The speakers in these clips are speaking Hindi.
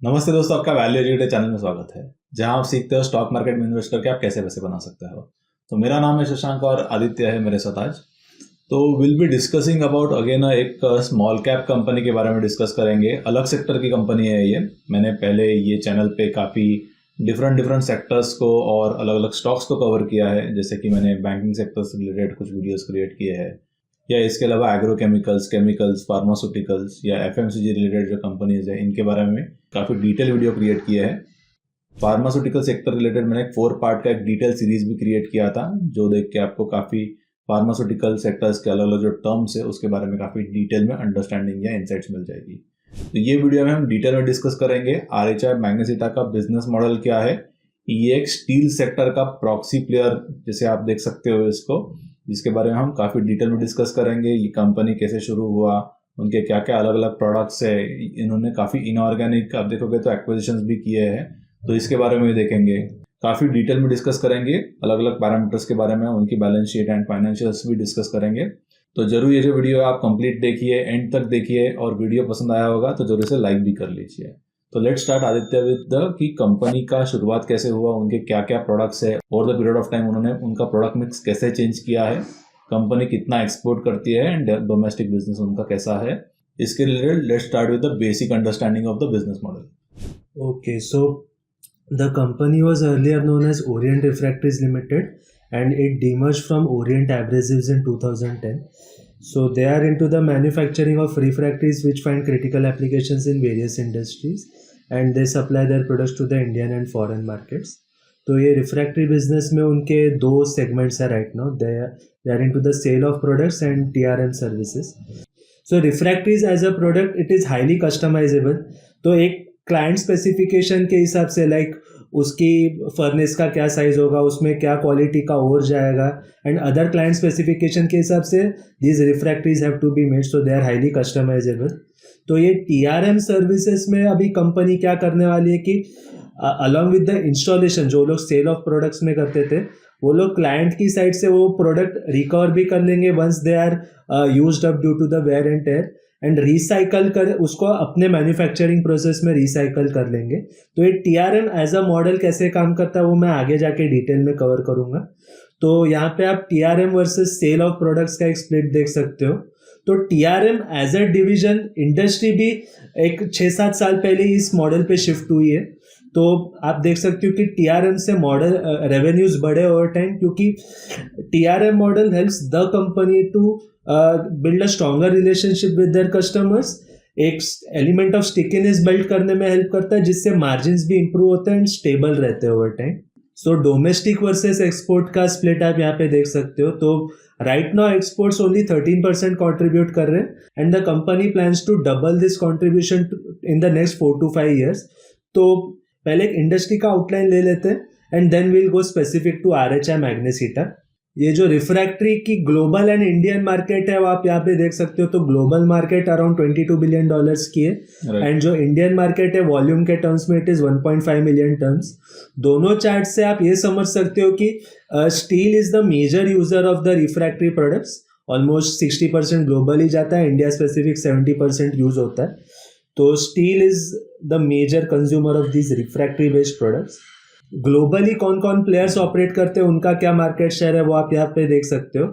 नमस्ते दोस्तों, आपका वैल्यू एजुकेटर चैनल में स्वागत है, जहां आप सीखते हो स्टॉक मार्केट में इन्वेस्ट करके आप कैसे पैसे बना सकते हो। तो मेरा नाम है शशांक और आदित्य है मेरे साथ आज। तो will be discussing about again एक स्मॉल कैप कंपनी के बारे में डिस्कस करेंगे। अलग सेक्टर की कंपनी है ये। मैंने पहले ये चैनल पे काफ़ी डिफरेंट सेक्टर्स को और अलग अलग स्टॉक्स को कवर किया है, जैसे कि मैंने बैंकिंग सेक्टर से रिलेटेड कुछ वीडियोस क्रिएट किए हैं, या इसके अलावा एग्रोकेमिकल्स, केमिकल्स, फार्मास्यूटिकल्स या एफएमसीजी रिलेटेड जो कंपनीज है इनके बारे में काफ़ी डिटेल वीडियो क्रिएट किए हैं। फार्मास्यूटिकल सेक्टर रिलेटेड मैंने एक 4 पार्ट का एक डिटेल सीरीज भी क्रिएट किया था, जो देख के आपको काफ़ी फार्मास्यूटिकल सेक्टर्स के अलग अलग जो टर्म्स है उसके बारे में काफ़ी डिटेल में अंडरस्टैंडिंग या इंसाइट्स मिल जाएगी। तो ये वीडियो में हम डिटेल में डिस्कस करेंगे आरएचआई मैग्नेसिटा का बिजनेस मॉडल क्या है। ये एक स्टील सेक्टर का प्रॉक्सी प्लेयर जैसे आप देख सकते हो इसको, जिसके बारे में हम काफ़ी डिटेल में डिस्कस करेंगे। ये कंपनी कैसे शुरू हुआ, उनके क्या क्या अलग अलग प्रोडक्ट्स है, इन्होंने काफ़ी इनऑर्गेनिक आप देखोगे तो एक्विजिशंस भी किए हैं, तो इसके बारे में भी देखेंगे। काफ़ी डिटेल में डिस्कस करेंगे अलग अलग पैरामीटर्स के बारे में, उनकी बैलेंस शीट एंड फाइनेंशियल्स भी डिस्कस करेंगे। तो जरूर ये जो वीडियो है आप कंप्लीट देखिए, एंड तक देखिए, और वीडियो पसंद आया होगा तो जरूर से लाइक भी कर लीजिए। तो let's start Aditya with the कि कंपनी का शुरुआत कैसे हुआ, उनके क्या क्या प्रोडक्ट्स है, over the period of time उन्होंने उनका प्रोडक्ट मिक्स कैसे चेंज किया है, कंपनी कितना एक्सपोर्ट करती है, एंड डोमेस्टिक बिजनेस उनका कैसा है। इसके related let's start with the basic understanding of the business model. Okay, so the company was earlier known as Orient Refractories Limited and it demerged from Orient Abrasives in 2010. So they are into the manufacturing of refractories which find critical applications in various industries and they supply their products to the Indian and foreign markets. तो ये रिफ्रैक्टरी बिजनेस में उनके दो सेगमेंट्स है right now. They are into the sale of products and TRM services. So refractories as a product it is highly customisable. तो एक क्लाइंट स्पेसिफिकेशन के हिसाब से लाइक उसकी फर्नेस का क्या साइज होगा, उसमें क्या क्वालिटी का और जाएगा, एंड अदर क्लाइंट स्पेसिफिकेशन के हिसाब से these refractories have to be made, so they are highly customisable. तो ये टीआरएम सर्विसेज में अभी कंपनी क्या करने वाली है कि अलॉन्ग विद द इंस्टॉलेशन जो लोग सेल ऑफ प्रोडक्ट्स में करते थे वो लोग क्लाइंट की साइड से वो प्रोडक्ट रिकवर भी कर लेंगे once they are used up due to the wear and tear, and recycle कर उसको अपने मैन्युफैक्चरिंग प्रोसेस में रिसाइकल कर लेंगे. तो ये टीआरएम एज अ मॉडल कैसे काम करता है वो मैं आगे जाके डिटेल में कवर करूंगा. तो यहाँ पे आप TRM versus sale of products का एक स्प्लिट देख सकते हो. तो TRM as a division industry भी एक 6-7 साल पहले इस मॉडल पे शिफ्ट हुई है. तो आप देख सकते हो कि टीआरएम से मॉडल रेवेन्यूज बढ़े ओवर टाइम, क्योंकि TRM model helps the company to build a stronger relationship with their customers. एक एलिमेंट ऑफ स्टिकीनेस बिल्ड करने में हेल्प करता है, जिससे मार्जिन्स भी इंप्रूव होते हैं एंड स्टेबल रहते हैं over time. So domestic versus export का स्प्लिट आप यहाँ पे देख सकते हो. तो right now exports only 13% contribute कर रहे हैं and the company plans to double this contribution in the next 4 to 5 years. तो पहले एक इंडस्ट्री का आउटलाइन ले लेते हैं and then will go specific to RHI Magnesita. ये जो रिफ्रैक्टरी की ग्लोबल एंड इंडियन मार्केट है वो आप यहाँ पे देख सकते हो. तो ग्लोबल मार्केट अराउंड $22 बिलियन की है, एंड जो इंडियन मार्केट है वॉल्यूम के टर्म्स में इट इज़ 1.5 मिलियन टन्स. दोनों चार्ट से आप ये समझ सकते हो कि steel is the major user of the refractory products. Almost 60% globally जाता है, इंडिया स्पेसिफिक 70% यूज होता है. तो steel is the major consumer of this refractory based products. Globally कौन कौन प्लेयर्स ऑपरेट करते हैं, उनका क्या मार्केट शेयर है वो आप यहाँ पे देख सकते हो.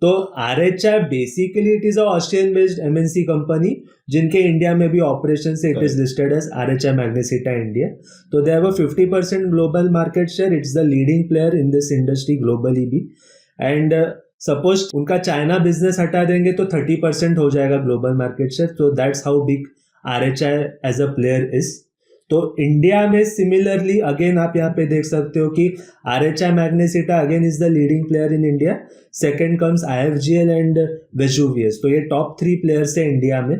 तो RHI basically it is a Austrian based MNC company जिनके इंडिया में भी ऑपरेशन से it is listed as RHI Magnesita India. तो they have a 50% global market share. It's the leading player in this industry globally भी. एंड सपोज उनका चाइना बिजनेस हटा देंगे तो 30% हो जाएगा ग्लोबल मार्केट शेयर. तो that's how big RHI as a player is. तो इंडिया में सिमिलरली अगेन आप यहाँ पे देख सकते हो कि RHI Magnesita again is the leading player in India. Second comes IFGL and Vesuvius. तो ये टॉप 3 प्लेयर्स है इंडिया में.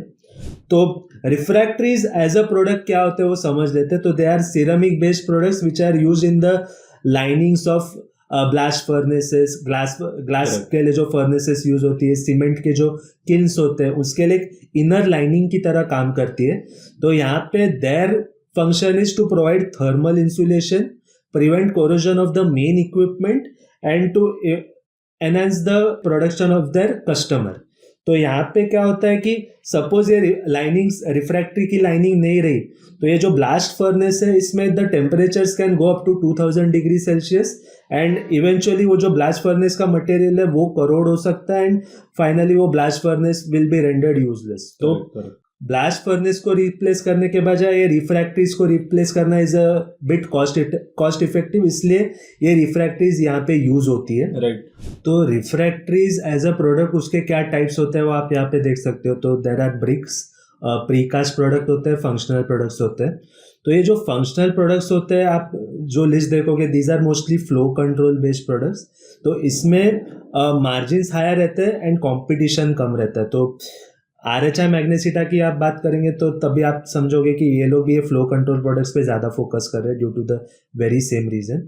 तो रिफ्रैक्टरीज एज अ प्रोडक्ट क्या होते हैं वो समझ लेते हैं. तो they are ceramic based products which are use in the linings of blast furnaces. Glass के लिए जो फर्नेसेस यूज होती है, सीमेंट के जो किल्स होते हैं उसके लिए इनर लाइनिंग की तरह काम करती है. तो यहाँ पे there function is to provide thermal insulation, prevent corrosion of the main equipment and to enhance the production of their customer. तो यहाँ पे क्या होता है कि सपोज ये लाइनिंग रिफ्रैक्टरी की लाइनिंग नहीं रही, तो ये जो ब्लास्ट फर्नेस है इसमें the temperatures can go up to 2000 degree Celsius and eventually वो जो ब्लास्ट फर्नेस का मटेरियल है वो करोड हो सकता है एंड फाइनली वो blast furnace will be rendered useless. तो ब्लास्ट फर्नेस को रिप्लेस करने के बजाय ये रिफ्रैक्टरीज को रिप्लेस करना is a bit cost effective, इसलिए ये रिफ्रैक्टरीज यहाँ पे यूज होती है। राइट। तो रिफ्रैक्टरीज एज अ प्रोडक्ट उसके क्या टाइप्स होते हैं वो आप यहाँ पे देख सकते हो। तो there are bricks, precast product होते हैं, फंक्शनल प्रोडक्ट्स होते हैं। तो ये जो फंक्शनल प्रोडक्ट्स होते हैं आप जो लिस्ट देखोगे these are mostly flow control based products. तो इसमें मार्जिन्स हायर रहते हैं एंड कॉम्पिटिशन कम रहता है। तो RHI मैग्नेसिटा की आप बात करेंगे तो तभी आप समझोगे कि ये लोग ये फ्लो कंट्रोल प्रोडक्ट्स पे ज़्यादा फोकस कर रहे हैं due to the very same reason.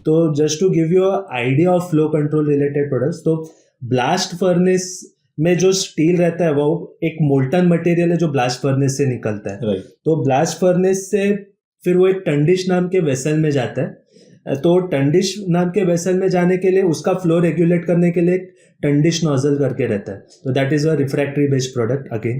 तो just to give you idea of flow control related products, तो ब्लास्ट फर्नेस में जो स्टील रहता है वो एक मोल्टन मटेरियल है जो ब्लास्ट फर्नेस से निकलता है। राइट। तो ब्लास्ट फर्नेस से फिर वो एक टंडिश नाम के वेसल में जाता है। तो टंडिश नाम के वेसल में जाने के लिए उसका फ्लो रेगुलेट करने के लिए टंडिश नोजल करके रहता है। तो that is a refractory based product again.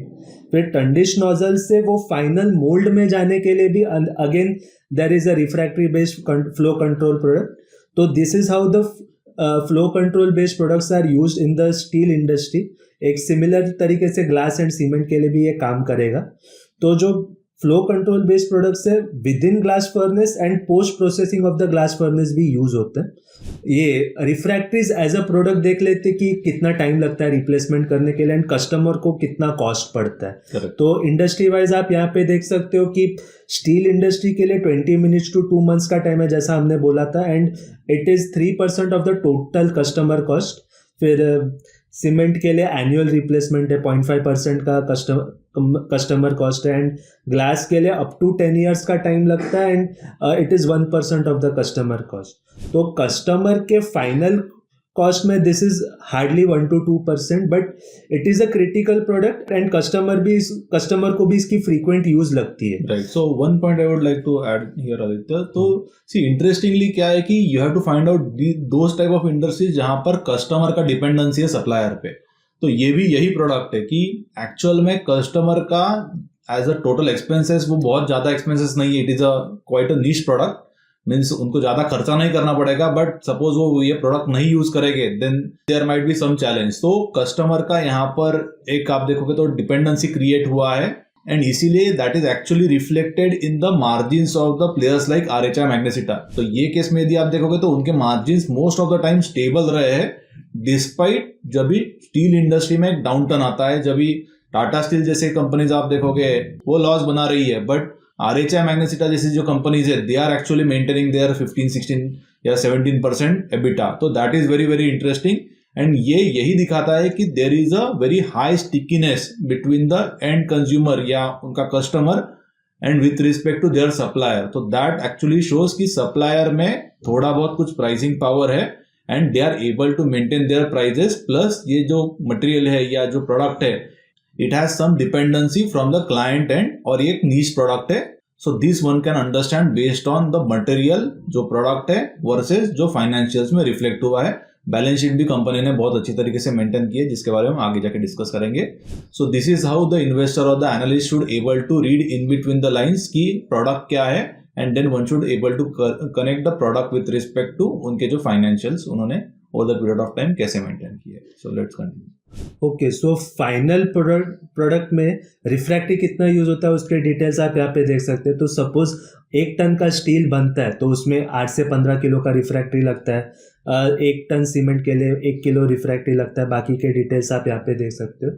फिर टंडिश नोजल से वो फाइनल मोल्ड में जाने के लिए भी again there is a refractory based flow control product. तो this is how the flow control based products are used in the steel industry. एक सिमिलर तरीके से ग्लास एंड सीमेंट के लिए भी ये काम करेगा। तो जो फ्लो कंट्रोल बेस्ड प्रोडक्ट्स है with in glass furnace and post processing of the glass furnace भी यूज होते हैं। ये रिफ्रैक्टरीज एज अ प्रोडक्ट देख लेते कि कितना टाइम लगता है रिप्लेसमेंट करने के लिए एंड कस्टमर को कितना कॉस्ट पड़ता है। Correct. तो इंडस्ट्री वाइज आप यहाँ पे देख सकते हो कि स्टील इंडस्ट्री के लिए 20 मिनट्स टू 2 मंथ्स का टाइम है जैसा हमने बोला था and it is 3% of the total customer cost. फिर सीमेंट के लिए एनुअल रिप्लेसमेंट है 0.5% का कस्टमर कॉस्ट है एंड ग्लास के लिए अप टू 10 years का टाइम लगता है and it is 1% of the customer cost. तो कस्टमर के फाइनल कॉस्ट में this is hardly 1 to 2%, but it is a critical product and customer को भी इसकी फ्रीक्वेंट यूज लगती है। Right. So one point I would like to add here Aditya, तो सी इंटरेस्टिंगली क्या है कि you have to find out those type of industries जहां पर कस्टमर का डिपेंडेंसी है सप्लायर पे। तो ये भी यही प्रोडक्ट है कि एक्चुअल में कस्टमर का एज अ टोटल एक्सपेंसेस वो बहुत ज्यादा एक्सपेंसेस नहीं है। It is a quite a niche product, means उनको ज्यादा खर्चा नहीं करना पड़ेगा, बट सपोज वो ये प्रोडक्ट नहीं यूज करेंगे then there might be some challenge. तो कस्टमर का यहाँ पर एक आप देखोगे तो डिपेंडेंसी क्रिएट हुआ है एंड इसीलिए that is actually reflected in the margins of the players like RHI Magnesita. तो ये केस में यदि आप देखोगे तो उनके margins most of the time stable रहे हैं डिस्पाइट जब भी स्टील इंडस्ट्री में एक डाउनटर्न आता है। जब भी टाटा स्टील जैसे कंपनीज आप देखोगे वो लॉस बना रही है, बट RHI मैग्नेसिटा जैसी जो कंपनीज है they are actually maintaining their 15-16 या 17% EBITDA। तो that is very very interesting and ये यही दिखाता है कि there is a very high stickiness between the end consumer या उनका customer and with respect to their supplier. तो दैट एक्चुअली शोज कि सप्लायर में थोड़ा बहुत कुछ प्राइसिंग पावर है and they are able to maintain their prices. Plus ये जो मटेरियल है या जो प्रोडक्ट है it has some dependency from the client end और ये एक niche product है। so this one can understand based on the material जो product है versus जो financials में reflect हुआ है। बैलेंस शीट भी कंपनी ने बहुत अच्छी तरीके से मेंटेन की है जिसके बारे में हम आगे जाके डिस्कस करेंगे। so this is how the investor or the analyst should able to read in between the lines कि product क्या है and then one should able to connect the product with respect to उनके जो financials उन्होंने over the period of time कैसे मेंटेन किए। so let's continue। Okay, so final product में रिफ्रैक्टरी कितना यूज होता है उसके डिटेल्स आप यहाँ पे देख सकते हैं। तो सपोज 1 टन का स्टील बनता है तो उसमें 8 से 15 किलो का रिफ्रैक्टरी लगता है। 1 टन सीमेंट के लिए 1 किलो रिफ्रैक्टरी लगता है। बाकी के डिटेल्स आप यहाँ पे देख सकते हो।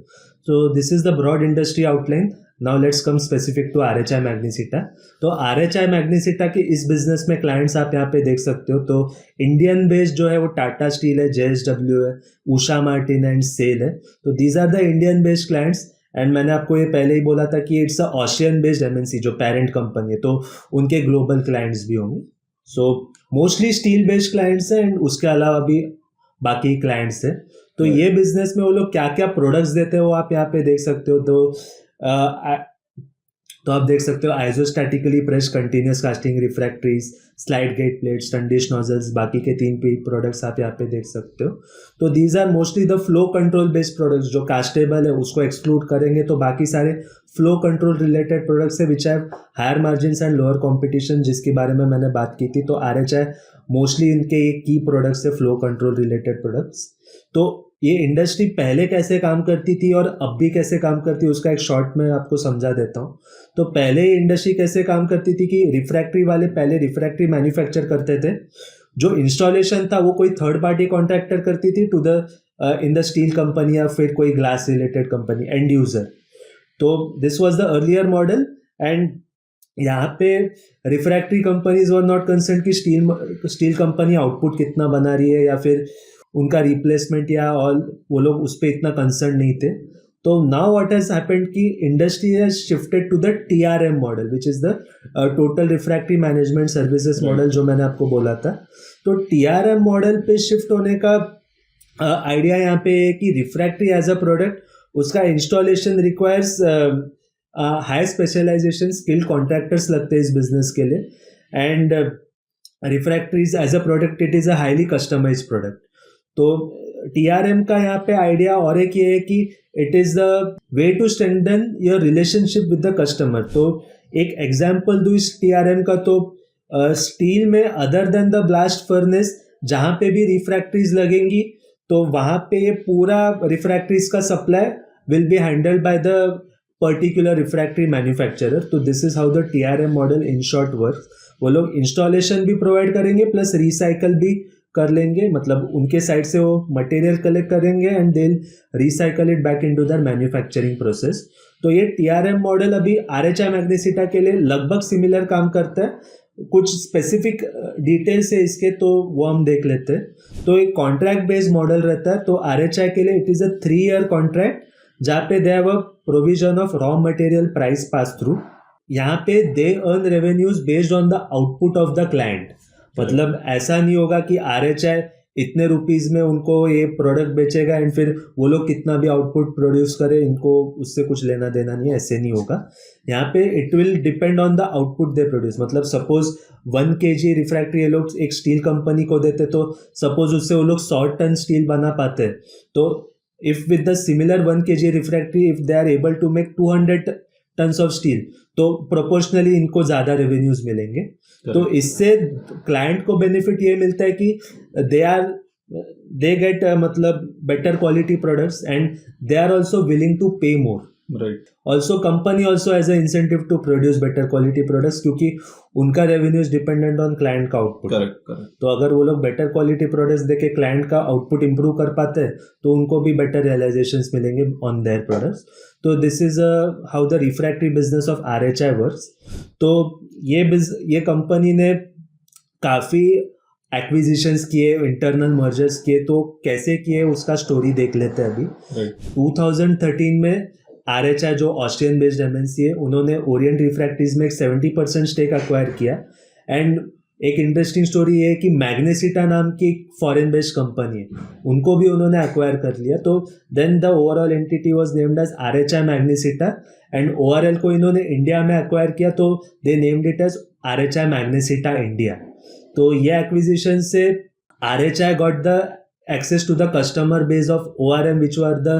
So this is the broad industry outline. Now let's come specific to RHI Magnesita. तो RHI मैग्नेसिटा के इस बिजनेस में क्लाइंट्स आप यहाँ पे देख सकते हो। तो इंडियन बेस्ड जो है वो टाटा स्टील है, JSW है, उषा मार्टिन एंड सेल है। तो these are the Indian based clients and मैंने आपको ये पहले ही बोला था कि it's a Austrian based MNC जो पेरेंट कंपनी है, तो उनके ग्लोबल क्लाइंट्स भी होंगे। So mostly steel based clients है एंड उसके अलावा भी बाकी क्लाइंट्स है। तो ये बिजनेस में वो लोग क्या क्या प्रोडक्ट्स देते हैं वो आप यहाँ पे देख सकते हो। तो तो आप देख सकते हो isostatically press continuous casting refractories, slide gate plates, tundish nozzles, बाकी के 3 प्रोडक्ट्स आप यहाँ पे देख सकते हो. तो these are mostly the flow control based products. जो कास्टेबल है उसको एक्सक्लूड करेंगे तो बाकी सारे फ्लो कंट्रोल रिलेटेड प्रोडक्ट्स है which have higher margin and lower competition, जिसके बारे में मैंने बात की थी. तो RHI मोस्टली इनके ये की प्रोडक्ट्स है फ्लो कंट्रोल रिलेटेड प्रोडक्ट्स. तो ये इंडस्ट्री पहले कैसे काम करती थी और अब भी कैसे काम करती है उसका एक शॉर्ट में आपको समझा देता हूँ. तो पहले ये इंडस्ट्री कैसे काम करती थी कि रिफ्रैक्टरी वाले पहले रिफ्रैक्टरी मैन्युफैक्चर करते थे. जो इंस्टॉलेशन था वो कोई थर्ड पार्टी कॉन्ट्रैक्टर करती थी to the in the steel company या फिर कोई glass related company and user. तो this was the earlier model. And यहाँ पे refractory companies were not concern कि स्टील कंपनी आउटपुट कितना बना रही है या फिर उनका रिप्लेसमेंट या ऑल, वो लोग उस पर इतना कंसर्न नहीं थे. तो नाउ व्हाट हैज हैपेंड कि industry has shifted to the TRM model which is the total refractory management services model जो मैंने आपको बोला था. तो TRM मॉडल पे शिफ्ट होने का आइडिया यहाँ पे है कि रिफ्रैक्टरी एज अ प्रोडक्ट उसका installation requires high specialization skilled contractors लगते हैं इस बिजनेस के लिए. And refractories as a product it is a highly customized product. तो TRM का यहाँ पे आइडिया और एक ये है कि it is the way to strengthen your relationship with the customer. तो एक एग्जाम्पल दूँ इस TRM का, तो स्टील में other than the blast furnace जहाँ पे भी रिफ्रैक्टरीज लगेंगी तो वहाँ पे ये पूरा रिफ्रैक्टरीज का supply will be handled by the particular refractory manufacturer. तो this is how the TRM model in short work. वो लोग इंस्टॉलेशन भी प्रोवाइड करेंगे प्लस रिसाइकल भी कर लेंगे, मतलब उनके साइड से वो मटेरियल कलेक्ट करेंगे and they recycle it back into their manufacturing process. तो ये TRM मॉडल अभी RHI मैग्नेसिटा के लिए लगभग सिमिलर काम करता है. कुछ स्पेसिफिक डिटेल्स है इसके तो वो हम देख लेते हैं. तो एक कॉन्ट्रैक्ट बेस्ड मॉडल रहता है. तो RHI के लिए it is a 3-year contract जहाँ पे दे have a provision of raw material price pass through. यहाँ पे they earn revenues based on the output of the client. मतलब ऐसा नहीं होगा कि RHI इतने रुपीस में उनको ये प्रोडक्ट बेचेगा एंड फिर वो लोग कितना भी आउटपुट प्रोड्यूस करे इनको उससे कुछ लेना देना नहीं है, ऐसे नहीं होगा. यहाँ पे it will depend on the output they produce. मतलब सपोज 1 kg रिफ्रैक्टरी ये लोग एक स्टील कंपनी को देते तो सपोज उससे वो लोग 100 टन स्टील बना पाते हैं. तो if with the similar 1 kg refractory if they are able to make 200 tons of steel तो प्रोपोर्शनली इनको ज़्यादा रेवेन्यूज मिलेंगे. तो इससे क्लाइंट को बेनिफिट ये मिलता है कि दे गेट मतलब better quality products and they are also willing to pay more. Right. Also company also as a incentive to produce better quality products क्योंकि उनका revenue is dependent on client का आउटपुट. करेक्ट. तो अगर वो लोग बेटर क्वालिटी प्रोडक्ट्स देके क्लाइंट का आउटपुट इंप्रूव कर पाते हैं तो उनको भी बेटर रियलाइजेशंस मिलेंगे ऑन देयर प्रोडक्ट्स. तो this is how the refractory business of RHI works. तो ये कंपनी ने काफ़ी एक्विजिशंस किए, इंटरनल मर्जर्स किए. तो कैसे किए उसका स्टोरी देख लेते हैं अभी. 2013 में RHI जो ऑस्ट्रियन बेस्ड MNC है उन्होंने ओरिएंट रिफ्रैक्टरीज में एक 70% स्टेक अक्वायर किया. एंड एक इंटरेस्टिंग स्टोरी ये है कि मैग्नेसिटा नाम की एक फॉरेन बेस्ड कंपनी है उनको भी उन्होंने अक्वायर कर लिया. तो then the overall entity was named as RHI Magnesita and ORL को इन्होंने इंडिया में अक्वायर किया तो they named it as RHI Magnesita India. तो ये एक्विजिशन से RHI got the access to the customer base of ORM which were the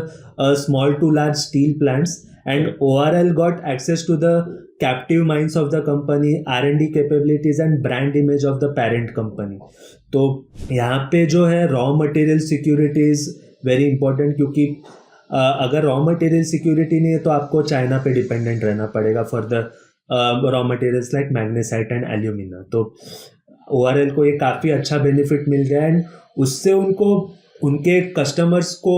small to large steel plants and ORL got access to the captive mines of the company, R&D capabilities and brand image of the parent company. तो यहाँ पे जो है raw material security is very important क्योंकि अगर रॉ मटेरियल सिक्योरिटी नहीं है तो आपको चाइना पे डिपेंडेंट रहना पड़ेगा for the raw materials like magnesite and alumina. तो ORL को ये काफ़ी अच्छा बेनिफिट मिल गया एंड उससे उनको उनके कस्टमर्स को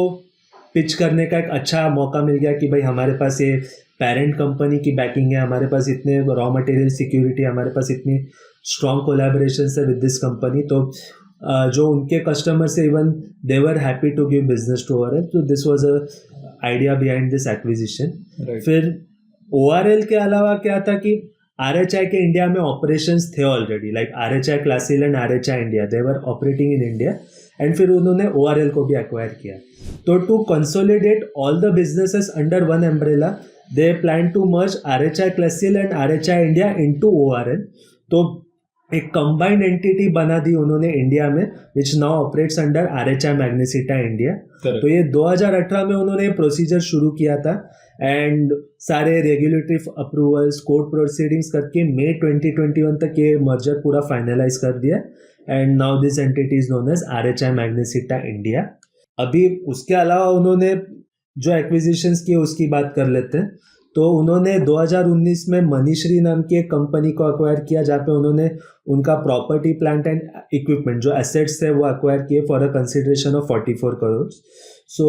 पिच करने का एक अच्छा मौका मिल गया कि भाई हमारे पास ये पेरेंट कंपनी की बैकिंग है, हमारे पास इतने रॉ मटेरियल सिक्योरिटी, हमारे पास इतनी स्ट्रॉन्ग कोलैबोरेशन है विद दिस कंपनी. तो जो उनके कस्टमर्स है even they were happy to give business to ORL. तो this was a idea behind this acquisition. फिर ORL के अलावा क्या था कि RHI के इंडिया में ऑपरेशंस थे already like RHI Clasil and RHI India they were operating in India and फिर उन्होंने ORL को भी एक्वायर किया. तो to consolidate all the businesses under one umbrella they plan to merge RHI Clasil and RHI India into ORL. तो एक कंबाइंड एंटिटी बना दी उन्होंने इंडिया में, which now operates under RHI Magnesita India. तो ये 2018 में उन्होंने प्रोसीजर शुरू किया था एंड सारे रेगुलेटरी अप्रूवल्स, कोर्ट प्रोसीडिंग्स करके मई 2021 तक ये मर्जर पूरा फाइनलाइज कर दिया and now this entity is known as RHI Magnesita India. अभी उसके अलावा उन्होंने जो एक्विजिशंस किए उसकी बात कर लेते हैं. तो उन्होंने 2019 में मनीश्री नाम की एक कंपनी को अक्वायर किया जहाँ पे उन्होंने उनका प्रॉपर्टी, प्लांट एंड इक्विपमेंट जो एसेट्स थे वो अक्वायर किए for a consideration of 44 crore. So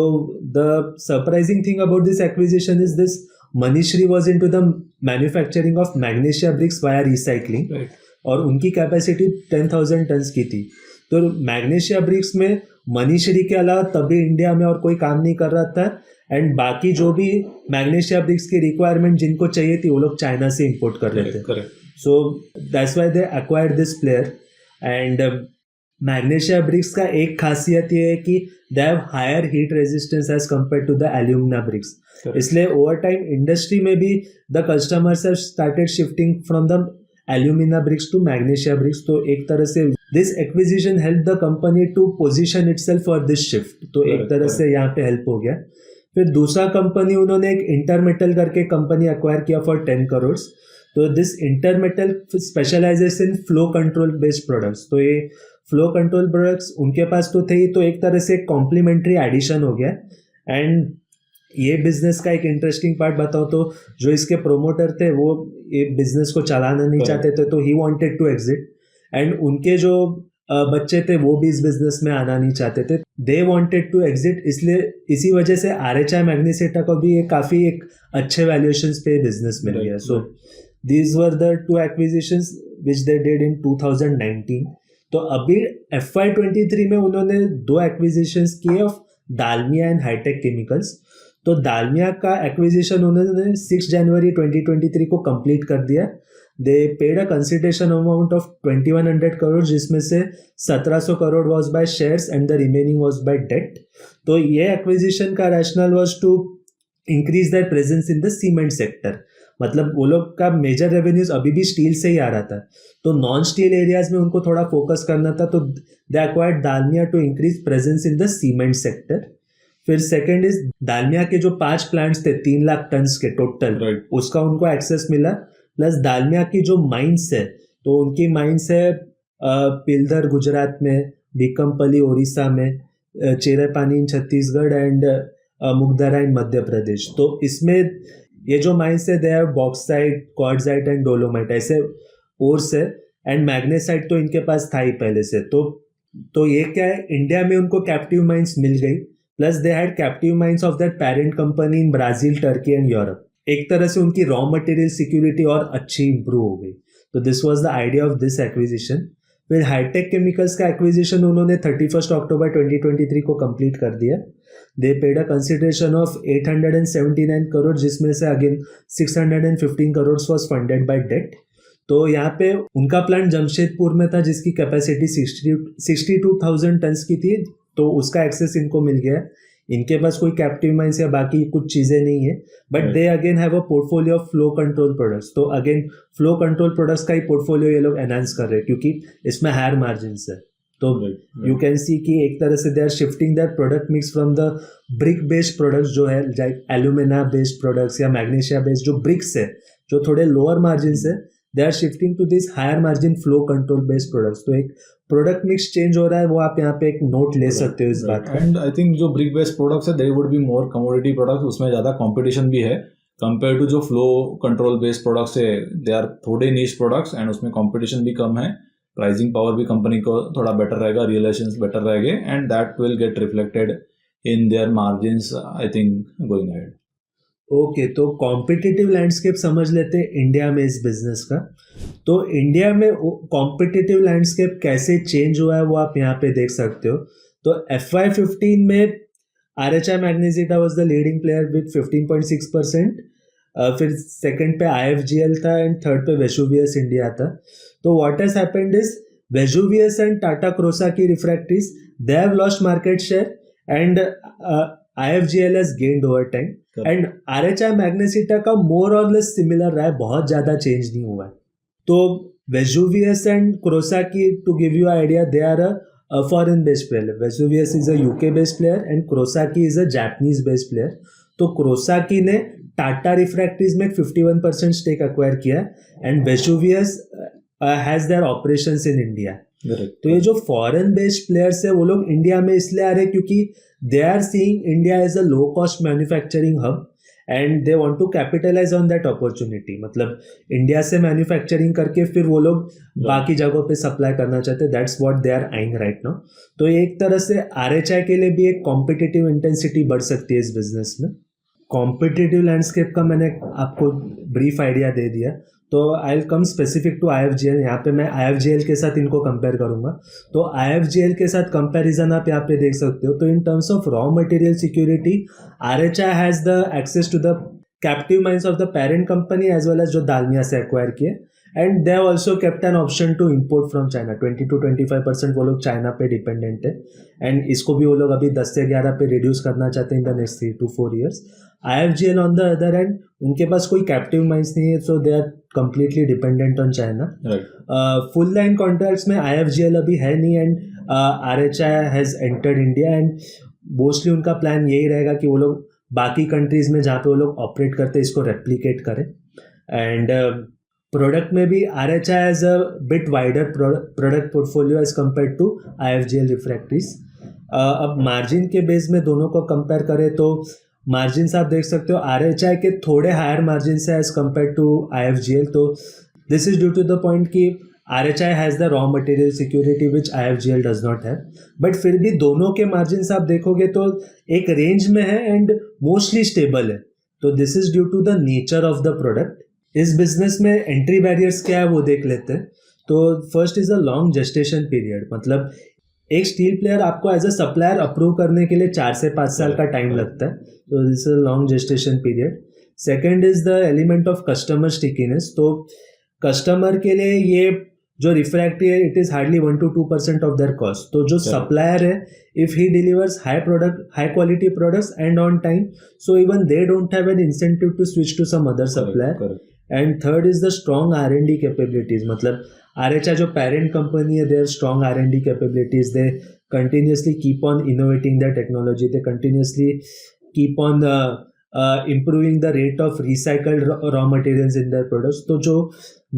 the surprising thing about this acquisition is this Manishree was in to the manufacturing of magnesia bricks via recycling और उनकी कैपेसिटी 10,000 टन्स की थी. तो मैग्नीशिया ब्रिक्स में मनीश्री के अलावा तभी इंडिया में और कोई काम नहीं कर रहा था एंड बाकी जो भी मैग्नीशिया ब्रिक्स की रिक्वायरमेंट जिनको चाहिए थी वो लोग चाइना से इंपोर्ट कर रहे थे. So that's why they acquired this player. And magnesia bricks का एक खासियत ये है कि they have higher heat resistance as compare to the alumina bricks. इसलिए ओवर टाइम इंडस्ट्री में भी the customers have started shifting from the alumina bricks to magnesia bricks. तो एक तरह से this acquisition help the company to position itself for this shift. तो एक तरह से यहाँ पे हेल्प हो गया. फिर दूसरा कंपनी उन्होंने एक इंटरमेटल करके कंपनी अक्वायर किया फॉर 10 करोड़. तो this Intermetal specialises in flow control based products. तो ये फ्लो कंट्रोल प्रोडक्ट्स उनके पास तो थे ही, तो एक तरह से कॉम्प्लीमेंट्री एडिशन हो गया. एंड ये बिजनेस का एक इंटरेस्टिंग पार्ट बताओ तो जो इसके प्रोमोटर थे वो ये बिजनेस को चलाना नहीं चाहते थे, तो he wanted to exit. And उनके जो बच्चे थे वो भी इस बिजनेस में आना नहीं चाहते थे, दे वांटेड टू एग्जिट. इसलिए इसी वजह से RHI Magnesita को भी ये काफ़ी एक अच्छे वैल्यूएशंस पे बिजनेस मिल गया. So these were the two acquisitions which they did in 2019. तो अभी FY23 में उन्होंने 2 एक्विजिशंस किए of Dalmia and hi tech chemicals. तो दालमिया का एक्विजिशन उन्होंने 6 जनवरी 2023 को कंप्लीट कर दिया. They paid a consideration amount of 2100 crore, जिसमें से 1700 crore was by shares and the remaining was by debt. तो ये एक्विजिशन का rationale was to increase their presence in the cement sector. मतलब वो लोग का मेजर रेवेन्यूज अभी भी स्टील से ही आ रहा था, तो नॉन स्टील एरियाज में उनको थोड़ा फोकस करना था. तो they acquired Dalmia to increase presence in the cement sector. फिर सेकेंड इज दालमिया के जो 5 प्लांट्स थे 3 लाख टन्स के टोटल, उसका उनको एक्सेस मिला. प्लस दालमिया की जो माइंस है, तो उनकी माइंस है पिलधर गुजरात में, बीकमपल्ली उड़ीसा में, चेरेपानी इन छत्तीसगढ़ एंड मुगदरा इन मध्य प्रदेश. तो इसमें ये जो माइंस है they have bauxite, quartzite and dolomite ऐसे ओर्स है. एंड मैग्नेसाइट तो इनके पास था ही पहले से. तो ये क्या है, इंडिया में उनको कैप्टिव माइंस मिल गई. Plus they had captive mines of that parent company in Brazil, Turkey and Europe. एक तरह से उनकी रॉ मटेरियल सिक्योरिटी और अच्छी इंप्रूव हो गई. तो this was the idea of this acquisition. फिर हाईटेक केमिकल्स का एक्विजिशन उन्होंने 31 अक्टूबर 2023 को कंप्लीट कर दिया. They paid a consideration of 879 crore, जिसमें से again 615 crore was funded by debt. तो यहाँ पे उनका प्लांट जमशेदपुर में था जिसकी कैपेसिटी 62,000 टन्स की थी. तो उसका एक्सेस इनको मिल गया. इनके पास कोई कैप्टिव माइंस या बाकी कुछ चीज़ें नहीं है, but they again have a portfolio of flow control products. तो अगेन फ्लो कंट्रोल प्रोडक्ट्स का ही पोर्टफोलियो ये लोग एनहांस कर रहे हैं क्योंकि इसमें हायर मार्जिन्स है. तो यू कैन सी कि एक तरह से they are shifting their product mix from the brick based products जो है, लाइक एल्यूमिना बेस्ड प्रोडक्ट्स या मैग्नीशिया बेस्ड जो ब्रिक्स है, जो थोड़े लोअर मार्जिन्स है, they are shifting to this higher margin flow control based products. तो एक प्रोडक्ट मिक्स चेंज हो रहा है, वो आप यहाँ पे एक नोट ले सकते हो इस बात का. एंड आई थिंक जो ब्रिक बेस्ड प्रोडक्ट्स है they would be more commodity products, उसमें ज़्यादा कंपटीशन भी है कंपेयर टू जो फ्लो कंट्रोल बेस्ड प्रोडक्ट्स है. दे आर थोड़े नीश प्रोडक्ट्स एंड उसमें कंपटीशन भी कम है. प्राइसिंग पावर भी कंपनी को थोड़ा बेटर रहेगा, रियलाइजेशंस बेटर रहेंगे and that will get reflected in their margins I think going ahead. Okay, तो कॉम्पिटिटिव लैंडस्केप समझ लेते हैं इंडिया में इस बिजनेस का. तो इंडिया में कॉम्पिटिटिव लैंडस्केप कैसे चेंज हुआ है वो आप यहाँ पे देख सकते हो. तो FY15 में RHI Magnesita was the leading player with 15.6%. फिर सेकंड पे IFGL था एंड थर्ड पे वेसुवियस इंडिया था. तो what has happened is Vesuvius and Tata Krosaki की refractories they have lost market share and IFGL has gained over time and RHI Magnesita का more or less similar रहा है, बहुत ज़्यादा change नहीं हुआ है. तो Vesuvius and Kurosaki, to give you an idea, they are a foreign based player. Vesuvius is a UK based player and Kurosaki is a Japanese based player. तो Kurosaki ने Tata Refractories में 51% stake acquire किया and Vesuvius has their operations in India. तो ये जो फॉरेन बेस्ड प्लेयर्स है वो लोग इंडिया में इसलिए आ रहे हैं क्योंकि they are seeing India as a low cost manufacturing hub and they want to capitalize on that opportunity. मतलब इंडिया से मैन्युफैक्चरिंग करके फिर वो लोग बाकी जगहों पे सप्लाई करना चाहते हैं. That's what they are eyeing right now. तो एक तरह से आरएचआई के लिए भी एक कॉम्पिटिटिव इंटेंसिटी बढ़ सकती है इस बिजनेस में. कॉम्पिटिटिव लैंडस्केप का मैंने आपको ब्रीफ आइडिया दे दिया. तो I will come specific to IFGL. यहाँ पे मैं IFGL के साथ इनको कंपेयर करूँगा. तो IFGL के साथ कंपैरिजन आप यहाँ पे देख सकते हो. तो in terms of raw material security RHI has the access to the captive mines of the parent company as well as जो दालमिया से एक्वायर किए. And they have also kept an option to import from China. 20 to 25% वो लोग चाइना पे डिपेंडेंट है एंड इसको भी वो लोग अभी 10 से 11 पे रिड्यूस करना चाहते हैं in the next 3 to 4 years. IFGL on the other end उनके पास कोई कैप्टिव माइंस नहीं है, so they are completely dependent on China. Full line contracts में IFGL अभी है नहीं and RHI has entered India and mostly उनका प्लान यही रहेगा कि वो लोग बाकी कंट्रीज में जहाँ पे वो लोग ऑपरेट करते हैं इसको रेप्लिकेट करें. एंड प्रोडक्ट में भी RHI has a bit wider product portfolio as compare to IFGL refractories. अब मार्जिन के बेस में दोनों को कंपेयर करें तो मार्जिन आप देख सकते हो RHI के थोड़े हायर मार्जिन से एज कम्पेयर टू IFGL. तो this is due to the point कि RHI has the raw material security which IFGL does not have. But फिर भी दोनों के मार्जिन आप देखोगे तो एक रेंज में है एंड मोस्टली स्टेबल है. तो this is due to the nature of the product. इस बिजनेस में एंट्री बैरियर्स क्या है वो देख लेते हैं. तो first is a long gestation period. मतलब एक स्टील प्लेयर आपको एज अ सप्लायर अप्रूव करने के लिए 4 से 5 साल का टाइम लगता है. तो this is a long gestation period. Second is the element of customer stickiness. तो कस्टमर के लिए ये जो रिफ्रैक्टरी है it is hardly 1 to 2% of their cost. तो जो सप्लायर है if he delivers high quality products and on time, so even they don't have an incentive to switch to some other supplier. And third is the strong R&D capabilities. मतलब RHI जो पेरेंट कंपनी है, their strong R&D capabilities. They continuously keep on innovating the technology. They continuously keep on improving the rate of recycled raw materials in their products. तो जो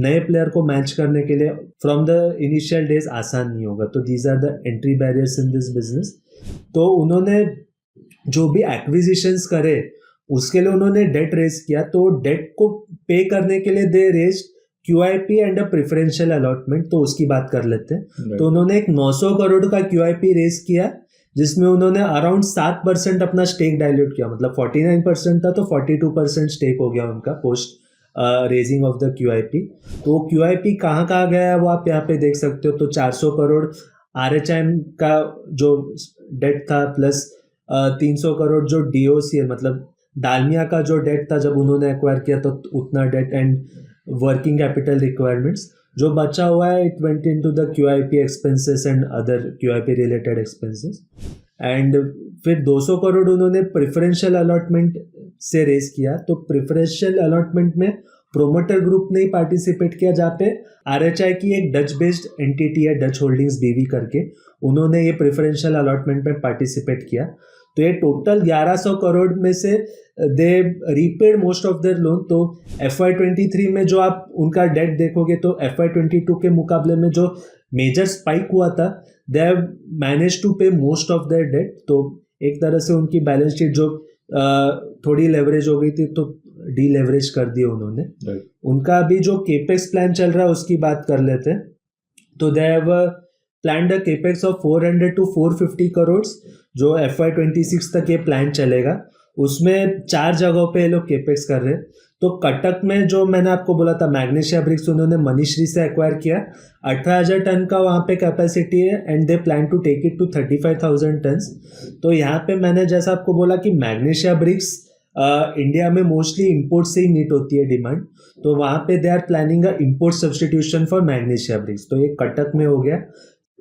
नए प्लेयर को मैच करने के लिए फ्रॉम द इनिशियल डेज आसान नहीं होगा. तो these are the entry barriers in this business. तो उन्होंने जो भी एक्विजिशंस करे उसके लिए उन्होंने डेट रेज किया. तो डेट को पे करने के लिए they raise QIP and a preferential allotment. तो उसकी बात कर लेते हैं. तो उन्होंने एक 900 करोड़ का QIP रेज किया जिसमें उन्होंने अराउंड 7% अपना स्टेक डाइल्यूट किया. मतलब 49% था तो 42% स्टेक हो गया उनका post raising of the QIP. तो QIP कहाँ गया है वो आप यहाँ पे देख सकते हो. तो 400 करोड़ RHI का जो डेट था प्लस 300 करोड़ जो DOCL मतलब दालमिया का जो डेट था जब उन्होंने एक्वायर किया तो उतना debt and working capital requirements. जो बचा हुआ है it went into the QIP expenses and other QIP related expenses. And फिर 200 करोड़ उन्होंने प्रेफरेंशियल अलॉटमेंट से रेज किया. तो प्रेफरेंशियल अलॉटमेंट में प्रोमोटर ग्रुप ने ही पार्टिसिपेट किया जहाँ पे RHI की एक डच बेस्ड एंटिटी है डच होल्डिंग्स BV करके, उन्होंने ये प्रेफरेंशियल अलॉटमेंट में पार्टिसिपेट किया. तो ये टोटल 1100 करोड़ में से they repaid most of their loan. तो FY23 में जो आप उनका डेट देखोगे तो FY22 के मुकाबले में जो मेजर स्पाइक हुआ था दे हैव मैनेज टू पे मोस्ट ऑफ देयर डेट. तो एक तरह से उनकी बैलेंस शीट जो थोड़ी लेवरेज हो गई थी तो डी लेवरेज कर दिए उन्होंने. उनका अभी जो केपेक्स प्लान चल रहा है उसकी बात कर लेते हैं. तो they have planned a capex of 400 to 450 crore जो FY26 तक ये प्लान चलेगा. उसमें 4 जगहों पे ये लोग केपेक्स कर रहे हैं. तो कटक में जो मैंने आपको बोला था मैग्नीशिया ब्रिक्स उन्होंने मनीश्री से एक्वायर किया. 18,000 टन का वहाँ पे कैपेसिटी है and they plan to take it to 35,000 tons. तो यहाँ पे मैंने जैसा आपको बोला कि मैग्नीशिया ब्रिक्स इंडिया में मोस्टली इंपोर्ट से ही मीट होती है डिमांड. तो वहाँ पे they are planning a import substitution for magnesia bricks. तो ये कटक में हो गया.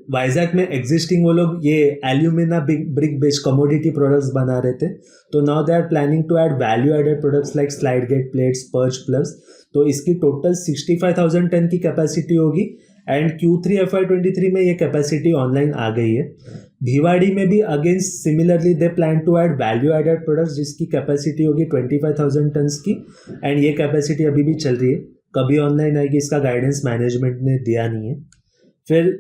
वाइजैक में एग्जिस्टिंग वो लोग ये alumina brick based commodity products बना रहे थे, तो now they are planning to add value added products like slide gate plates, purge plugs. तो इसकी टोटल 65,000 टन की कैपेसिटी होगी एंड Q3 FY23 में ये कैपेसिटी ऑनलाइन आ गई है। भिवाड़ी में भी again similarly they plan to add value added products जिसकी कैपेसिटी होगी 25,000 टन्स की एंड ये कैपेसिटी अभी भी चल रही है, कभी ऑनलाइन आएगी इसका गाइडेंस मैनेजमेंट ने दिया नहीं है। फिर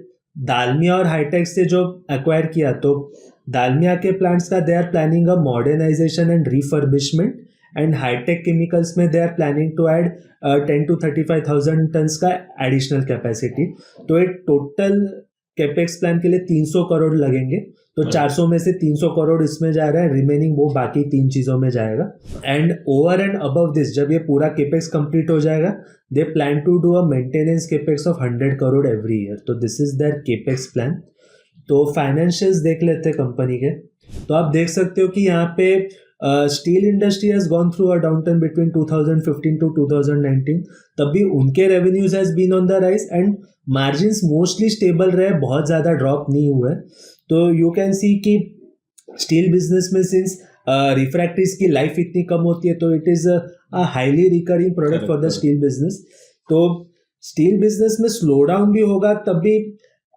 दालमिया और हाईटेक से जो एक्वायर किया, तो दालमिया के प्लांट्स का they are planning a modernisation and refurbishment and hi tech chemicals में they are planning to add 10 to 35,000 tons का एडिशनल कैपेसिटी। तो एक टोटल कैपेक्स प्लान के लिए 300 करोड़ लगेंगे, तो 400 में से 300 करोड़ इसमें जा रहा है, रिमेनिंग वो बाकी 3 चीज़ों में जाएगा। And over and above this जब ये पूरा केपेक्स कंप्लीट हो जाएगा, they plan to do a maintenance capex of 100 crore every year. तो this is their capex plan. तो फाइनेंशियल्स देख लेते हैं कंपनी के। तो आप देख सकते हो कि यहाँ पे steel industry has gone through a downturn between 2015 to 2019, तब भी उनके revenues has been on the rise and margins mostly stable रहे, बहुत ज़्यादा ड्रॉप नहीं हुए। तो यू कैन सी कि स्टील बिजनेस में सिंस रिफ्रैक्टरीज की लाइफ इतनी कम होती है, तो it is a highly recurring product for the steel business. तो स्टील बिजनेस में स्लो डाउन भी होगा, तब भी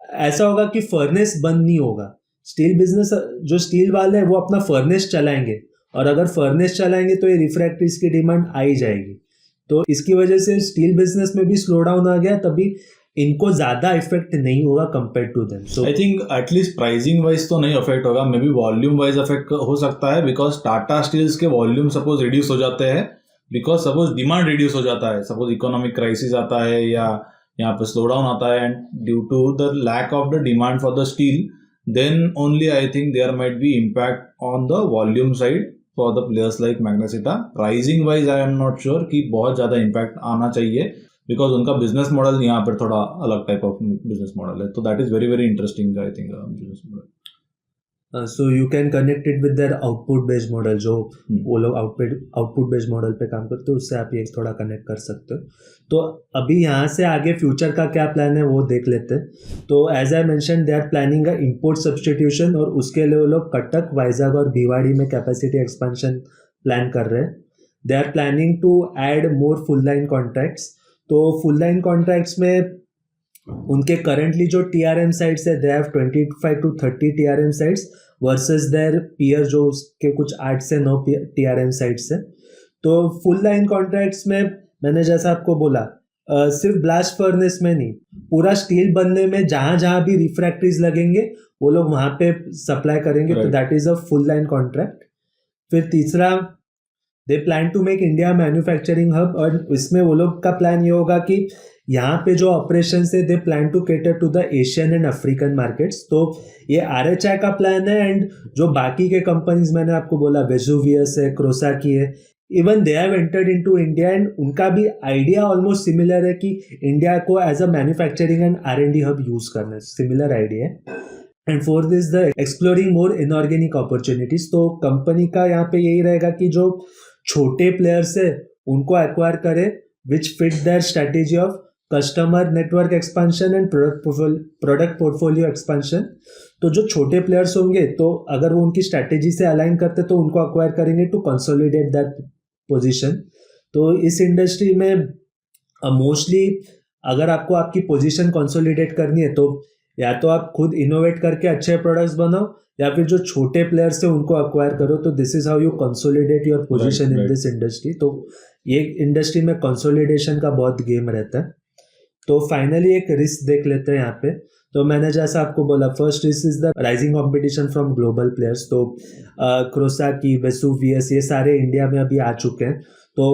ऐसा होगा कि फर्नेस बंद नहीं होगा। स्टील बिजनेस जो स्टील वाले हैं वो अपना फर्नेस चलाएंगे, और अगर फर्नेस चलाएंगे तो ये रिफ्रैक्टरीज की डिमांड आ ही जाएगी। तो इसकी वजह से स्टील बिजनेस में भी स्लो डाउन आ गया, तभी इनको ज़्यादा इफेक्ट नहीं होगा compare to them. So I think at least pricing wise तो नहीं अफेक्ट होगा, may be volume wise affect हो सकता है, बिकॉज टाटा स्टील्स के वॉल्यूम सपोज रिड्यूस हो जाते हैं, बिकॉज सपोज डिमांड रिड्यूस हो जाता है, सपोज इकोनॉमिक क्राइसिस आता है या यहाँ पे स्लो डाउन आता है, and due to the lack of the demand for the steel, then only I think there might be impact on the volume side for the players like Magnesita. Pricing wise I am not sure कि बहुत ज़्यादा impact आना चाहिए, because उनका business model यहाँ पर थोड़ा अलग type of business model है, तो that is very very interesting I think business model. So you can connect it with their output based model, जो वो लोग आउटपुट बेस्ड मॉडल पे काम करते हैं, उससे आप ये थोड़ा कनेक्ट कर सकते हो। तो अभी यहाँ से आगे फ्यूचर का क्या प्लान है वो देख लेते हैं। तो as I mention they are planning a import substitution, और उसके लिए वो लोग कटक, वाइजाग और भिवाड़ी में कैपेसिटी एक्सपेंशन प्लान कर रहे हैं। They are planning to add more full line contracts. तो फुल लाइन कॉन्ट्रैक्ट्स में उनके करंटली जो TRM साइट्स है, they have 25 to 30 TRM sites versus their peer जो उसके कुछ 8 से 9 TRM साइट्स है। तो फुल लाइन कॉन्ट्रैक्ट्स में मैंने जैसा आपको बोला, सिर्फ ब्लास्ट फर्नेस में नहीं, पूरा स्टील बनने में जहाँ जहाँ भी रिफ्रैक्टरीज लगेंगे वो लोग वहाँ पे सप्लाई करेंगे, तो that is a full line contract. फिर तीसरा, they plan to make India manufacturing hub, और इसमें वो लोग का प्लान ये होगा कि यहाँ पे जो ऑपरेशन है they plan to cater to the Asian and African markets. तो ये RHI का प्लान है, एंड जो बाकी के कंपनीज मैंने आपको बोला, वेसुवियस है, क्रोसाकी है, even they have entered into India, and उनका भी आइडिया ऑलमोस्ट सिमिलर है कि इंडिया को as a manufacturing and R&D hub use करना है, सिमिलर आइडिया है। And fourth this the exploring more inorganic opportunities. तो कंपनी का यहाँ पे यही रहेगा कि जो छोटे प्लेयर्स है उनको एक्वायर करे which fit their strategy of customer network expansion and product portfolio expansion. तो जो छोटे प्लेयर्स होंगे, तो अगर वो उनकी स्ट्रैटेजी से अलाइन करते तो उनको अक्वायर करेंगे टू कंसोलिडेट दैट पोजीशन। तो इस इंडस्ट्री में मोस्टली अगर आपको आपकी पोजीशन कंसोलिडेट करनी है, तो या तो आप खुद इनोवेट करके अच्छे प्रोडक्ट्स बनाओ, या फिर जो छोटे प्लेयर्स है उनको अक्वायर करो। तो this is how you consolidate your position in this industry. तो ये इंडस्ट्री में कंसोलिडेशन का बहुत गेम रहता है। तो फाइनली एक रिस्क देख लेते हैं यहाँ पे। तो मैंने जैसा आपको बोला, first risk is the rising competition from global players. तो क्रोसाकी, वेसुवियस, ये सारे इंडिया में अभी आ चुके हैं। तो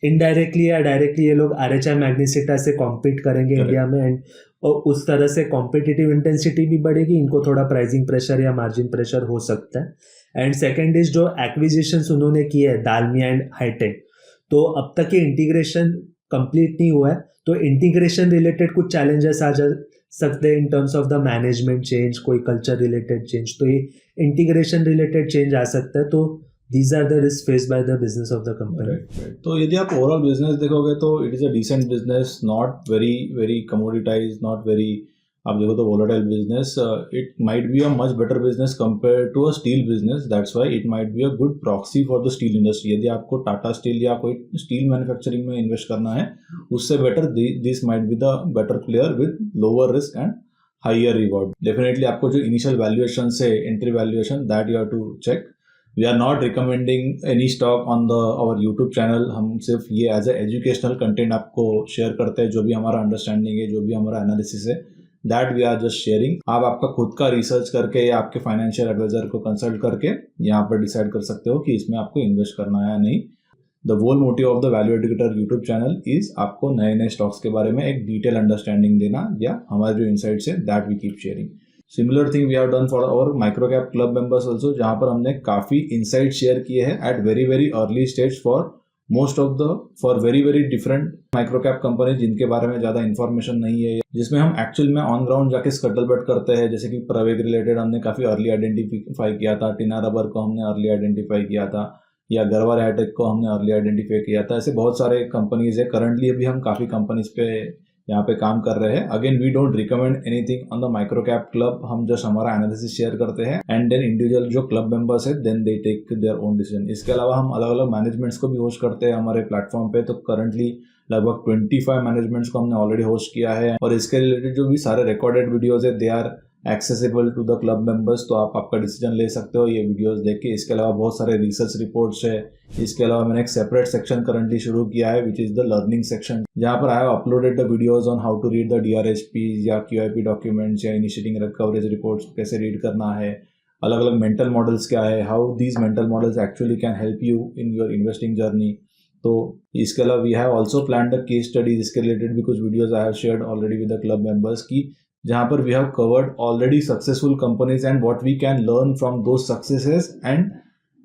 इनडायरेक्टली या डायरेक्टली ये लोग RHI मैग्नेसिटा से कॉम्पीट करेंगे इंडिया में, एंड उस तरह से कॉम्पिटिटिव इंटेंसिटी भी बढ़ेगी, इनको थोड़ा प्राइसिंग प्रेशर या मार्जिन प्रेशर हो सकता है। एंड सेकेंड इज जो एक्विजिशंस उन्होंने किए हैं, दालमिया एंड हाईटेक, तो अब तक ये इंटीग्रेशन कंप्लीट नहीं हुआ है, तो इंटीग्रेशन रिलेटेड कुछ चैलेंजेस आ जा सकते हैं इन terms of the management change, कोई कल्चर रिलेटेड चेंज, तो ये इंटीग्रेशन रिलेटेड चेंज आ सकता है। तो these are the risks faced by the business of the company. Right. तो यदि आप ओवरऑल बिजनेस देखोगे तो it is a decent business, not very very commoditize, not very आप देखो तो volatile business, it might be a much better business compared to a steel business. That's why it might be a good proxy for the steel industry. यदि आपको टाटा स्टील या कोई स्टील मैन्युफैक्चरिंग में इन्वेस्ट करना है, उससे better this might be the better player with lower risk and higher reward. Definitely आपको जो इनिशियल वैल्यूएशन से entry valuation that you have to check. We are not recommending any stock on the our YouTube channel. हम सिर्फ ये एज ए एजुकेशनल कंटेंट आपको शेयर करते हैं. जो भी हमारा अंडरस्टैंडिंग है, जो भी हमारा एनालिसिस है, that we are just sharing. आप आपका खुद का रिसर्च करके या आपके फाइनेंशियल एडवाइजर को कंसल्ट करके यहाँ पर डिसाइड कर सकते हो कि इसमें आपको इन्वेस्ट करना है या नहीं. The whole motive of the value educator YouTube channel is आपको नए नए स्टॉक्स के बारे में एक डिटेल अंडरस्टैंडिंग देना, या हमारे जो इनसाइट्स है that we keep sharing. Similar thing we have done for our micro cap club members also, जहाँ पर हमने काफ़ी इनसाइट शेयर किए हैं at very very early stage for most of the for very very different micro cap company जिनके बारे में ज़्यादा इन्फॉर्मेशन नहीं है, जिसमें हम एक्चुअल में ऑन ग्राउंड जाके स्कटल बैट करते हैं. जैसे कि प्रवेग रिलेटेड हमने काफ़ी अर्ली आइडेंटिफाई किया था, टिना रबर को हमने अर्ली आइडेंटिफाई किया था, या गरवार हाईटेक को हमने अर्ली आइडेंटिफाई किया था. ऐसे बहुत सारे कंपनीज है. करंटली अभी हम काफ़ी कंपनीज पे यहाँ पे काम कर रहे हैं. Again we don't recommend anything on the micro cap club. हम जस्ट हमारा एनालिसिस शेयर करते हैं एंड देन इंडिविजुअल जो क्लब मेंबर्स है then they take their own decision. इसके अलावा हम अलग अलग मैनेजमेंट्स को भी होस्ट करते हैं हमारे प्लेटफॉर्म पे. तो करंटली लगभग 25 मैनेजमेंट्स को हमने ऑलरेडी होस्ट किया है, और इसके रिलेटेड जो भी सारे रिकॉर्डेड वीडियोज है they are accessible to the club members. तो आप आपका डिसीजन ले सकते हो ये वीडियोस देख के. इसके अलावा बहुत सारे रिसर्च रिपोर्ट्स है. इसके अलावा मैंने एक सेपरेट सेक्शन करंटली शुरू किया है which is the learning section, जहाँ पर I have uploaded the videos on how to read the DRHP या QIP डॉक्यूमेंट्स या इनिशिएटिंग कवरेज रिपोर्ट्स कैसे रीड करना है, अलग अलग मेंटल मॉडल्स क्या है, how these mental models actually can help you in your investing journey. तो इसके अलावा we have also plan the case studies. इसके रिलेटेड भी कुछ videos I have shared already with the club members की, जहाँ पर we have covered already successful companies and what we can learn from those successes, and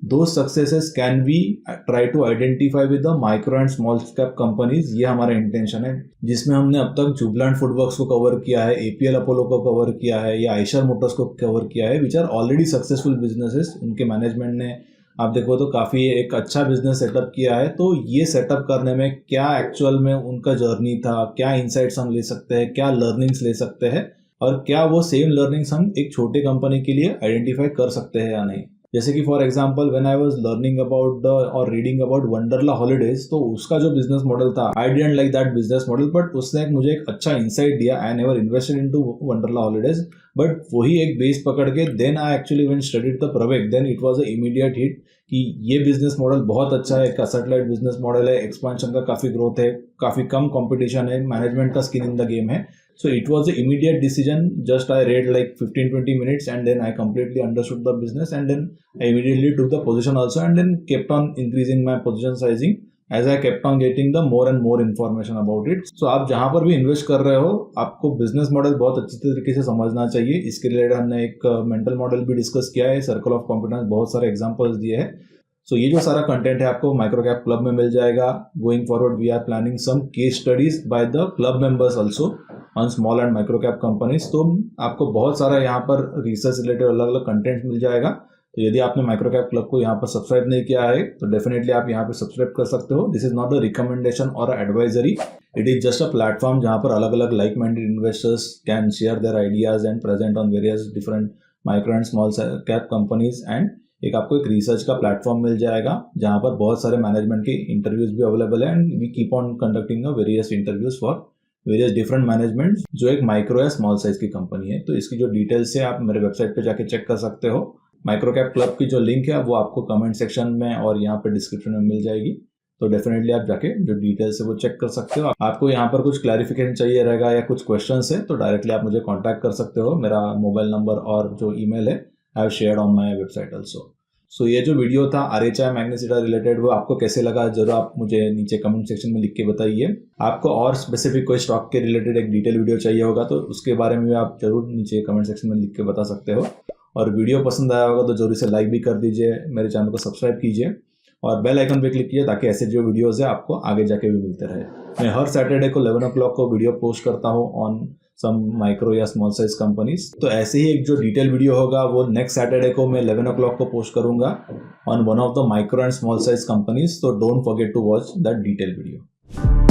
those successes can we try to identify with the micro and small cap companies. ये हमारा इंटेंशन है, जिसमें हमने अब तक जुबलांट फूडवर्क्स को कवर किया है, APL अपोलो को कवर किया है, या आयशर मोटर्स को कवर किया है, which are already successful businesses. उनके मैनेजमेंट ने आप देखो तो काफ़ी एक अच्छा बिजनेस सेटअप किया है. तो ये सेटअप करने में क्या एक्चुअल में उनका जर्नी था, क्या इनसाइट्स हम ले सकते हैं, क्या लर्निंग्स ले सकते हैं, और क्या वो सेम लर्निंग्स हम एक छोटे कंपनी के लिए आइडेंटिफाई कर सकते हैं या नहीं. जैसे कि for example when I was learning about the और रीडिंग अबाउट वंडरला हॉलीडेज, तो उसका जो बिजनेस मॉडल था I didn't like that business model, but उसने मुझे एक अच्छा इंसाइट दिया. I never invested into Wonderla holidays, but वही एक बेस पकड़ के then I actually when studied the Praveg, then it was a immediate hit कि ये बिजनेस मॉडल बहुत अच्छा है. एक असैटेलाइट बिजनेस मॉडल है, एक्सपेंशन का काफ़ी ग्रोथ है, काफ़ी कम कंपटीशन है, मैनेजमेंट का स्किन इन द गेम है. So it was an immediate decision. Just I read like 15-20 minutes and then I completely understood the business, and then I immediately took the position also, and then kept on increasing my position sizing as I kept on getting the more and more information about it. So आप जहाँ पर भी इन्वेस्ट कर रहे हो आपको बिजनेस मॉडल बहुत अच्छी तरीके से समझना चाहिए. इसके रिलेटेड हमने एक मेंटल मॉडल भी डिस्कस किया है, सर्कल ऑफ कॉम्पिटेंस, बहुत सारे एग्जांपल्स दिए हैं. सो ये जो सारा कंटेंट है आपको माइक्रो कैप क्लब में मिल जाएगा. Going forward we are planning some case studies by the club members also on small and micro cap companies. तो आपको बहुत सारा यहाँ पर रिसर्च रिलेटेड अलग अलग कंटेंट मिल जाएगा. तो यदि आपने माइक्रो कैप क्लब को यहाँ पर सब्सक्राइब नहीं किया है तो डेफिनेटली आप यहाँ पर सब्सक्राइब कर सकते हो. This is not a recommendation और advisory, it is just a platform जहाँ पर अलग अलग like minded investors can share their ideas and present on various different micro and small cap companies. And एक आपको एक रिसर्च का प्लेटफॉर्म मिल जाएगा जहाँ पर बहुत सारे मैनेजमेंट के इंटरव्यूज भी अवेलेबल है, and we keep on conducting various interviews for various different management जो एक माइक्रो या स्मॉल साइज की कंपनी है. तो इसकी जो डिटेल्स है आप मेरे वेबसाइट पे जाके चेक कर सकते हो. माइक्रो कैप क्लब की जो लिंक है वो आपको कमेंट सेक्शन में और यहाँ पे डिस्क्रिप्शन में मिल जाएगी. तो डेफिनेटली आप जाके जो डिटेल्स है वो चेक कर सकते हो. आपको यहाँ पर कुछ क्लैरिफिकेशन चाहिए रहेगा या कुछ क्वेश्चंस है तो डायरेक्टली आप मुझे कॉन्टैक्ट कर सकते हो. मेरा मोबाइल नंबर और जो ईमेल है I have shared on my website also. So ये जो वीडियो था RHI मैग्नेसिटा रिलेटेड वो आपको कैसे लगा जरूर आप मुझे नीचे कमेंट सेक्शन में लिख के बताइए. आपको और स्पेसिफिक कोई स्टॉक के रिलेटेड एक डिटेल वीडियो चाहिए होगा तो उसके बारे में भी आप जरूर नीचे कमेंट सेक्शन में लिख के बता सकते हो. और वीडियो पसंद आया होगा तो जरूर से लाइक भी कर दीजिए, मेरे चैनल को सब्सक्राइब कीजिए और बेल आइकन पे क्लिक कीजिए ताकि ऐसे जो वीडियोज़ है आपको आगे जाके भी मिलते रहे. मैं हर सैटरडे को 11 o'clock को वीडियो पोस्ट करता हूँ ऑन सम माइक्रो या स्मॉल साइज कंपनीज. तो ऐसे ही एक जो डिटेल वीडियो होगा वो नेक्स्ट सैटरडे को मैं 11 o'clock को पोस्ट करूंगा on one of the micro and small size companies. तो don't forget to watch that detail video.